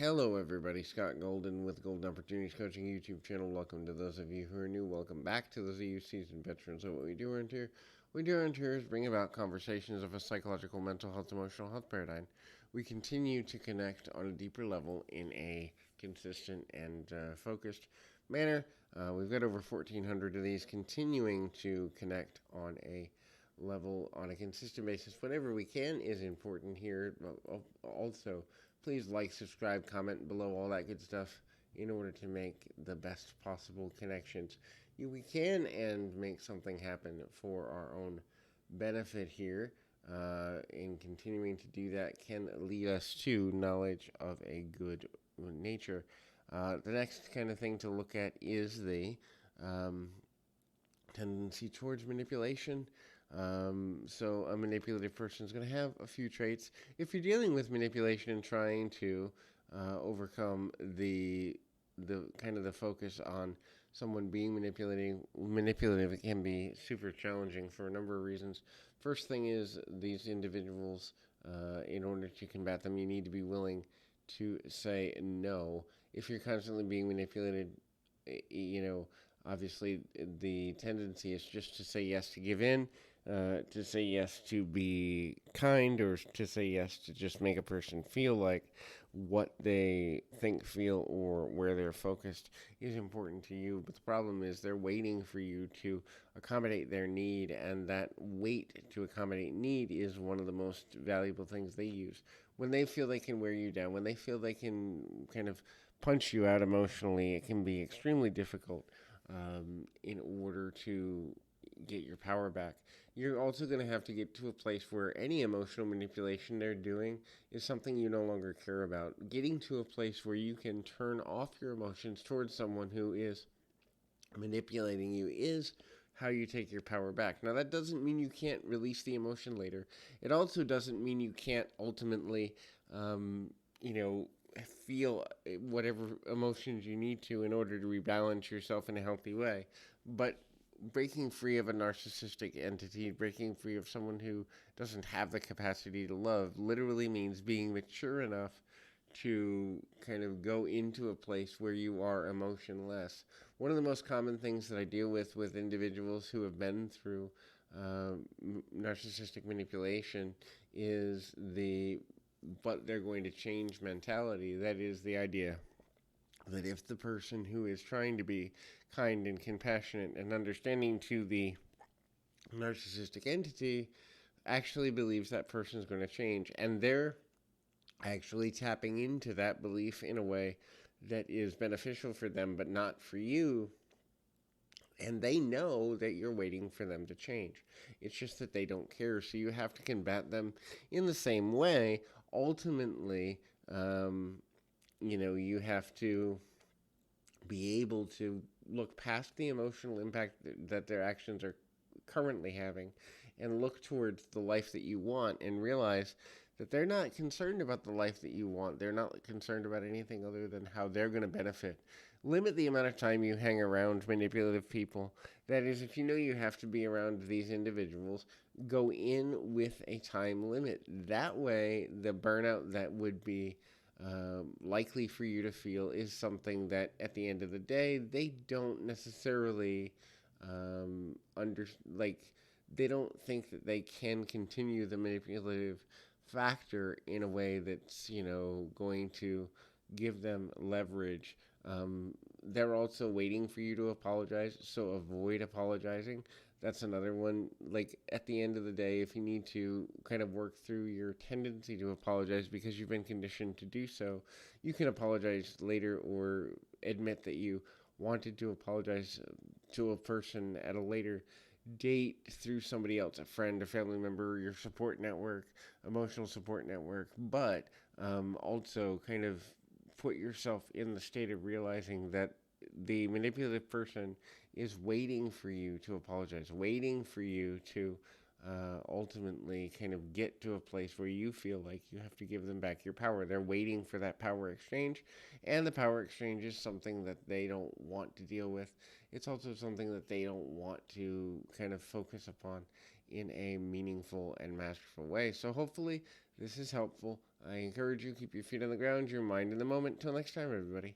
Hello, everybody. Scott Golden with Golden Opportunities Coaching YouTube channel. Welcome to those of you who are new. Welcome back to those of you seasoned veterans. So, what we do around here is bring about conversations of a psychological, mental health, emotional health paradigm. We continue to connect on a deeper level in a consistent and focused manner. We've got over 1,400 of these, continuing to connect on a level on a consistent basis. Whatever we can is important here. Also, please like, subscribe, comment below, all that good stuff in order to make the best possible connections we can and make something happen for our own benefit here. And continuing to do that can lead us to knowledge of a good nature. The next kind of thing to look at is the tendency towards manipulation. So a manipulative person is going to have a few traits. If you're dealing with manipulation and trying to overcome the kind of the focus on someone being manipulative, it can be super challenging for a number of reasons. First thing is these individuals, in order to combat them, you need to be willing to say no. If you're constantly being manipulated, obviously the tendency is just to say yes to give in, to say yes to be kind, or to say yes to just make a person feel like what they think, feel, or where they're focused is important to you. But the problem is they're waiting for you to accommodate their need, and that wait to accommodate need is one of the most valuable things they use. When they feel they can wear you down, when they feel they can kind of punch you out emotionally, it can be extremely difficult in order to get your power back. You're also going to have to get to a place where any emotional manipulation they're doing is something you no longer care about. Getting to a place where you can turn off your emotions towards someone who is manipulating you is how you take your power back. Now, that doesn't mean you can't release the emotion later. It also doesn't mean you can't ultimately, feel whatever emotions you need to in order to rebalance yourself in a healthy way. But breaking free of a narcissistic entity, breaking free of someone who doesn't have the capacity to love, literally means being mature enough to kind of go into a place where you are emotionless. One of the most common things that I deal with individuals who have been through narcissistic manipulation is but they're going to change mentality. That is the idea that if the person who is trying to be kind and compassionate and understanding to the narcissistic entity actually believes that person is going to change, and they're actually tapping into that belief in a way that is beneficial for them but not for you, and they know that you're waiting for them to change. It's just that they don't care, so you have to combat them in the same way. Ultimately, you have to be able to look past the emotional impact that their actions are currently having and look towards the life that you want and realize that they're not concerned about the life that you want. They're not concerned about anything other than how they're going to benefit. Limit the amount of time you hang around manipulative people. That is, if you know you have to be around these individuals, go in with a time limit. That way, the burnout that would be likely for you to feel is something that at the end of the day they don't necessarily they don't think that they can continue the manipulative factor in a way that's going to give them leverage. They're also waiting for you to apologize, so avoid apologizing. That's another one. Like, at the end of the day, if you need to kind of work through your tendency to apologize because you've been conditioned to do so, you can apologize later or admit that you wanted to apologize to a person at a later date through somebody else, a friend, a family member, your support network, emotional support network, but also kind of put yourself in the state of realizing that the manipulative person is waiting for you to apologize, waiting for you to ultimately kind of get to a place where you feel like you have to give them back your power. They're waiting for that power exchange, and the power exchange is something that they don't want to deal with. It's also something that they don't want to kind of focus upon. in a meaningful and masterful way. So hopefully this is helpful. I encourage you, keep your feet on the ground, your mind in the moment. Till next time, everybody.